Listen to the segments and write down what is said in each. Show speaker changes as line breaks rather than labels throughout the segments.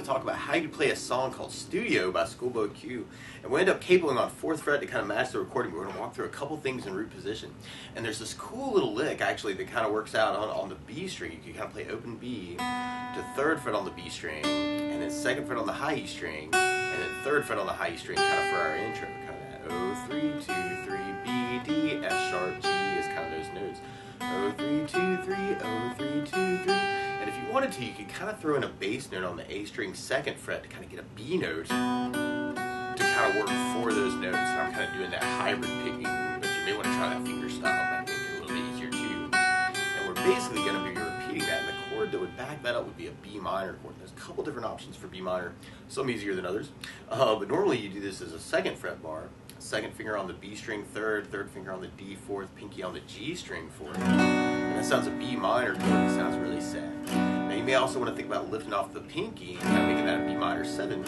to talk about how you play a song called Studio by Schoolboy Q. And we end up cabling on 4th fret to kind of match the recording. We're going to walk through a couple things in root position. And there's this cool little lick actually that kind of works out on the B string. You can kind of play open B to 3rd fret on the B string, and then 2nd fret on the high E string, and then 3rd fret on the high E string, kind of for our intro. Kind of that O 3 2 3 B D F sharp G is kind of those notes. O 3 2 3 O 3 2 3. And if you wanted to, you could kind of throw in a bass note on the A string 2nd fret to kind of get a B note to kind of work for those notes. And I'm kind of doing that hybrid picking, but you may want to try that finger style. That make it a little bit easier too. And we're basically going to be repeating that. And the chord that would back that up would be a B minor chord. There's a couple different options for B minor, some easier than others. But normally you do this as a 2nd fret bar. 2nd finger on the B string 3rd, 3rd finger on the D 4th, pinky on the G string 4th. And that sounds a B minor chord. It sounds really sad. Now you may also want to think about lifting off the pinky and kind of making that a B minor 7.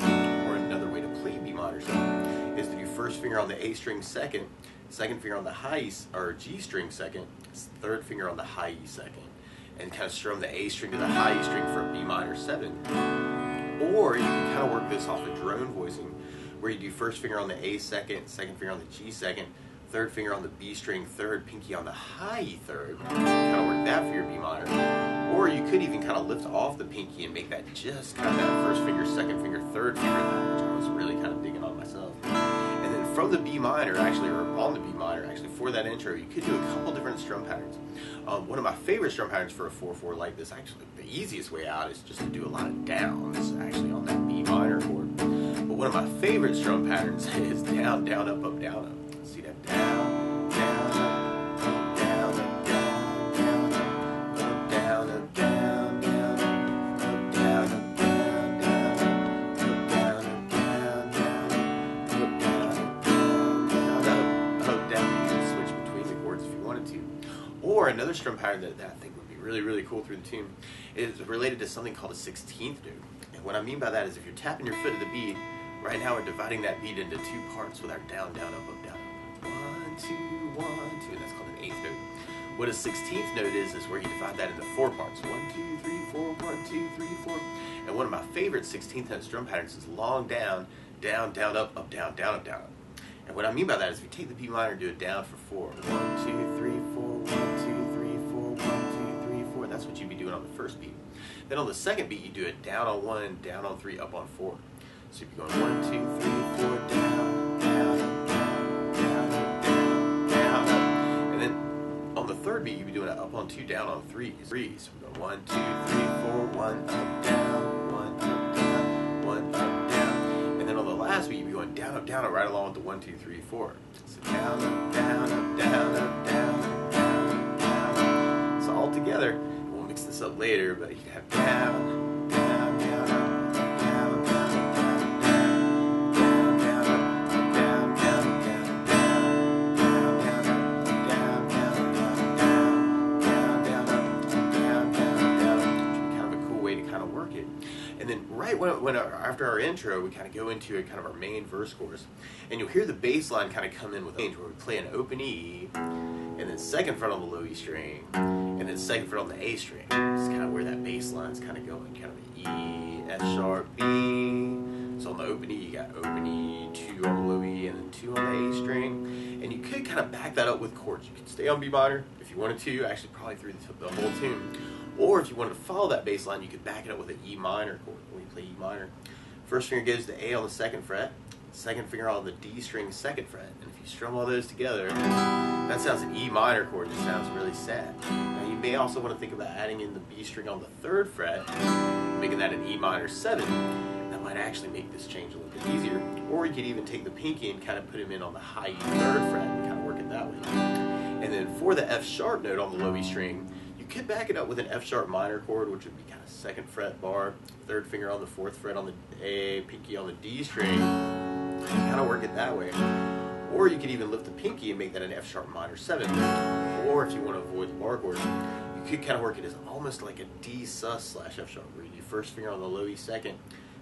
Or another way to play B minor 7 is to do 1st finger on the A string 2nd, 2nd finger on the high E, or G string 2nd, 3rd finger on the high E 2nd, and kind of strum the A string to the high E string for a B minor 7. Or you can kind of work this off of drone voicing, where you do 1st finger on the A 2nd, 2nd finger on the G 2nd, 3rd finger on the B string 3rd, pinky on the high E 3rd. Kind of work that for your B minor. Or you could even kind of lift off the pinky and make that just kind of that 1st finger, 2nd finger, 3rd finger thing, which I was really kind of digging on myself. And then from the B minor, actually, or on the B minor, actually, for that intro, you could do a couple different strum patterns. One of my favorite strum patterns for a 4/4 like this, actually, the easiest way out is just to do a lot of downs, actually, on that B minor chord. But one of my favorite strum patterns is down, down, up, up, down, up. See that? Down, down, up, down, up, down, down, up, down, down, up, down, up, down, down, up, down, up, down, up, down. You can switch between the chords if you wanted to. Or another strum pattern that I think would be really, really cool through the tune is related to something called a 16th note. And what I mean by that is if you're tapping your foot at the beat, right now we're dividing that beat into 2 parts with our down, down, up, up, down, up. 1, 2, 1, 2, and that's called an 8th note. What a 16th note is where you divide that into 4 parts. 1, 2, 3, 4, 1, 2, 3, 4. And one of my favorite 16th note strum patterns is long down, down, down, up, up, down, down, up, down, up. And what I mean by that is if you take the B minor and do it down for 4. 1, 2, 3, 4, 1, 2, 3, 4, 1, 2, 3, 4. That's what you'd be doing on the first beat. Then on the second beat, you do it down on 1, down on 3, up on 4. So you'd be going 1, 2, 3, 4, down, down, down, down, down, down, up. And then on the third beat, you'd be doing it up on 2, down on 3. So we're going 1, 2, 3, 4, 1, up, down, 1, up, down, 1, up, down. And then on the last beat, you'd be going down, up, right along with the 1, 2, 3, 4. So down, up, down, up, down, up, down, up, down, down. So all together, we'll mix this up later, but you have down, down, down, up, down, down, down, down, down, down, up, down, down, down, down, down, down, up, down, down, down, down, down, up, down, down, down. Kind of a cool way to kind of work it. And then right after our intro, we kind of go into kind of our main verse chorus, and you'll hear the bass line kind of come in with change where we play an open E, and then 2nd fret on the low E string, and then 2nd fret on the A string. It's kind of where that bass line's kind of going, kind of an E, F sharp, B. So on the open E, you got open E, 2 on the low E, and then 2 on the A string. And you could kind of back that up with chords. You could stay on B minor if you wanted to, actually probably through the whole tune. Or if you wanted to follow that bass line, you could back it up with an E minor chord. When you play E minor, 1st finger goes to A on the 2nd fret, 2nd finger on the D string 2nd fret. And if you strum all those together, that sounds an E minor chord. It sounds really sad. Now you may also want to think about adding in the B string on the 3rd fret, making that an E minor 7. That might actually make this change a little bit easier. Or you could even take the pinky and kind of put him in on the high E 3rd fret and kind of work it that way. And then for the F sharp note on the low E string, you could back it up with an F sharp minor chord, which would be kind of 2nd fret bar, 3rd finger on the 4th fret on the A, pinky on the D string, and kind of work it that way. Or you could even lift the pinky and make that an F sharp minor 7. Or if you want to avoid the bar chord, you could kind of work it as almost like a D sus slash F sharp, where you do 1st finger on the low E 2nd,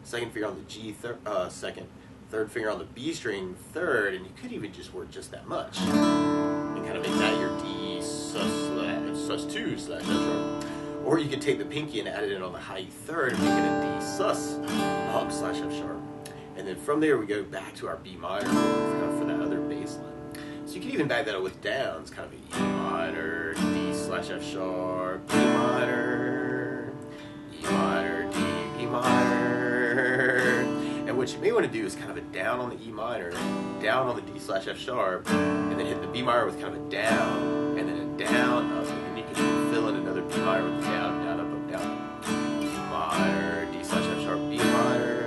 2nd finger on the G 2nd, 3rd finger on the B string 3rd, and you could even just work just that much and kind of make that your D sus 2 slash F sharp. Or you could take the pinky and add it in on the high E third and make it a D sus up slash F sharp. And then from there we go back to our B minor kind of for that other bass line. So you can even back that up with downs, kind of a E minor, D slash F sharp, B minor, E minor, D, B minor. And what you may want to do is kind of a down on the E minor, down on the D slash F sharp, and then hit the B minor with kind of a down, and then a down, up, and then you can fill in another B minor with a down, down, up, down, up. E minor, D slash F sharp, B minor.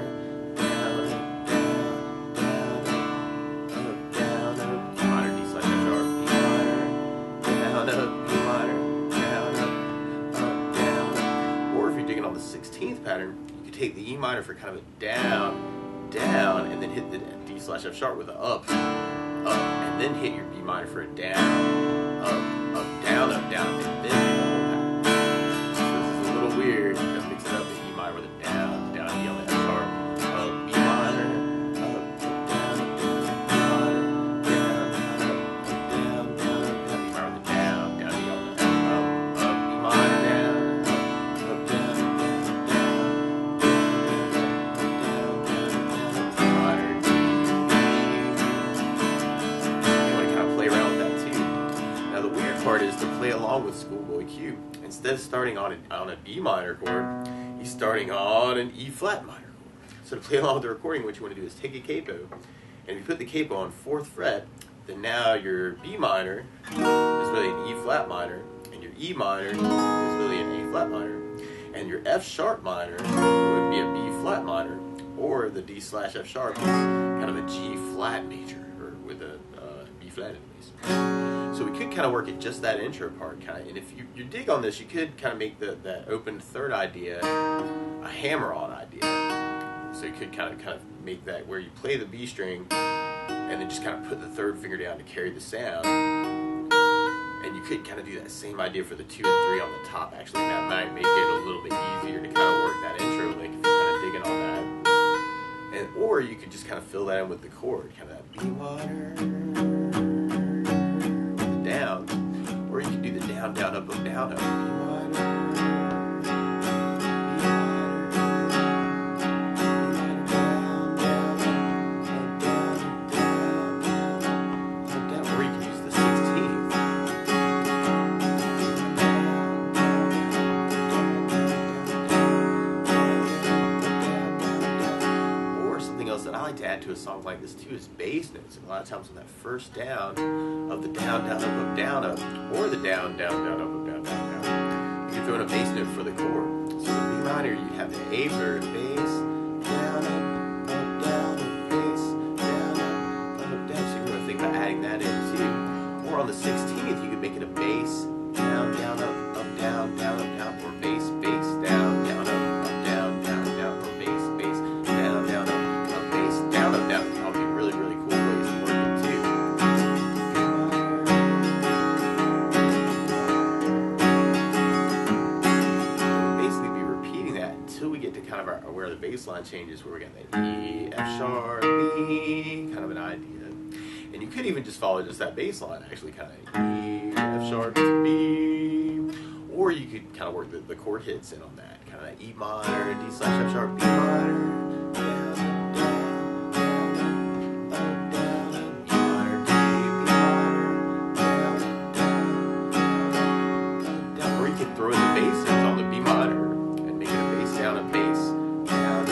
Pattern, you could take the E minor for kind of a down, down, and then hit the D slash F sharp with an up, and then hit your B minor for a down, up, down, and then do the whole pattern. So this is a little weird. You gotta mix it up, the E minor with a down, down, E on the F sharp, up, B minor, up, down, B minor, down, down, down, down, E minor with a down, down, E on the up, B minor, down. Part is to play along with Schoolboy Q. Instead of starting on a B minor chord, he's starting on an E flat minor chord. So to play along with the recording, what you want to do is take a capo, and if you put the capo on 4th fret, then now your B minor is really an E flat minor, and your E minor is really an A flat minor, and your F sharp minor would be a B flat minor, or the D slash F sharp is kind of a G flat major, or with a B flat anyways. So we could kind of work at just that intro part, kind of, and if you dig on this, you could kind of make that open third idea a hammer-on idea. So you could kind of make that where you play the B string, and then just kind of put the 3rd finger down to carry the sound. And you could kind of do that same idea for the 2 and 3 on the top. Actually, that might make it a little bit easier to kind of work that intro lick if you're kind of digging on that. And or you could just kind of fill that in with the chord, kind of that B minor. Down, or you can do the down, down, up, down, up, B minor, B minor, down, down, down, or you can use the 16th. Or something else that I like to add to a song like this too is bass notes. And a lot of times on that first down of the down, down, up, or the down, down, up, down, down, you can throw in a bass note for the chord. So in B minor, you'd have the A for bass, down, up, down, bass, down, up, down. So you're going to think about adding that in too. Or on the 16th, you could make it a bass, down, up, down, or bass, down, up, down, or bass, down, up, bass, down, up, down. That'll be really, really cool ways to work it too. Until we get to kind of where the bass line changes, where we got that E, F sharp, B, kind of an idea. And you could even just follow just that bass line, actually kind of E, F sharp, B. Or you could kind of work the chord hits in on that, kind of that E minor, D slash F sharp, B minor, throw in the basses on the B minor and make it a bass down, a bass, down,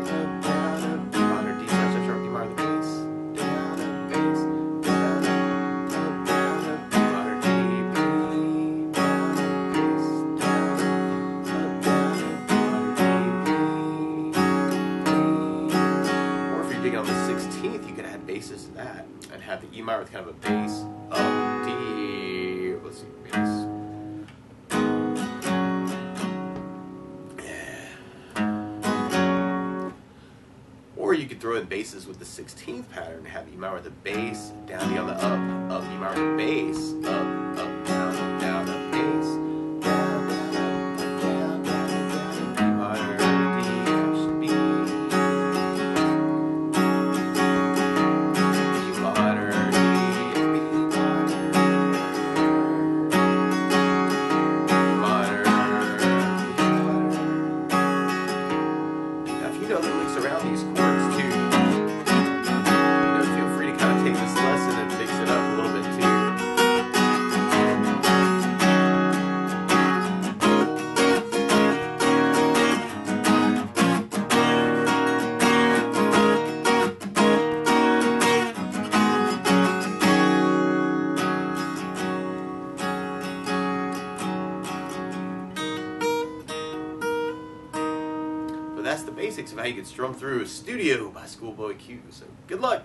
up, B minor, D slash F sharp, B minor, the bass, down, up, bass, down, up, B minor, D, B, down, bass, down, up, B minor, D, B. Or if you're digging on the 16th, you could add basses to that and have the E minor with kind of a bass, up, D, let's see, bass. Or you could throw in basses with the 16th pattern, have E minor with a bass, down D on the up, E minor with a bass, up, down, up, bass, down, up, down, E minor, D, B, E minor, D, B minor, that's the basics of how you can strum through Studio by Schoolboy Q. So good luck.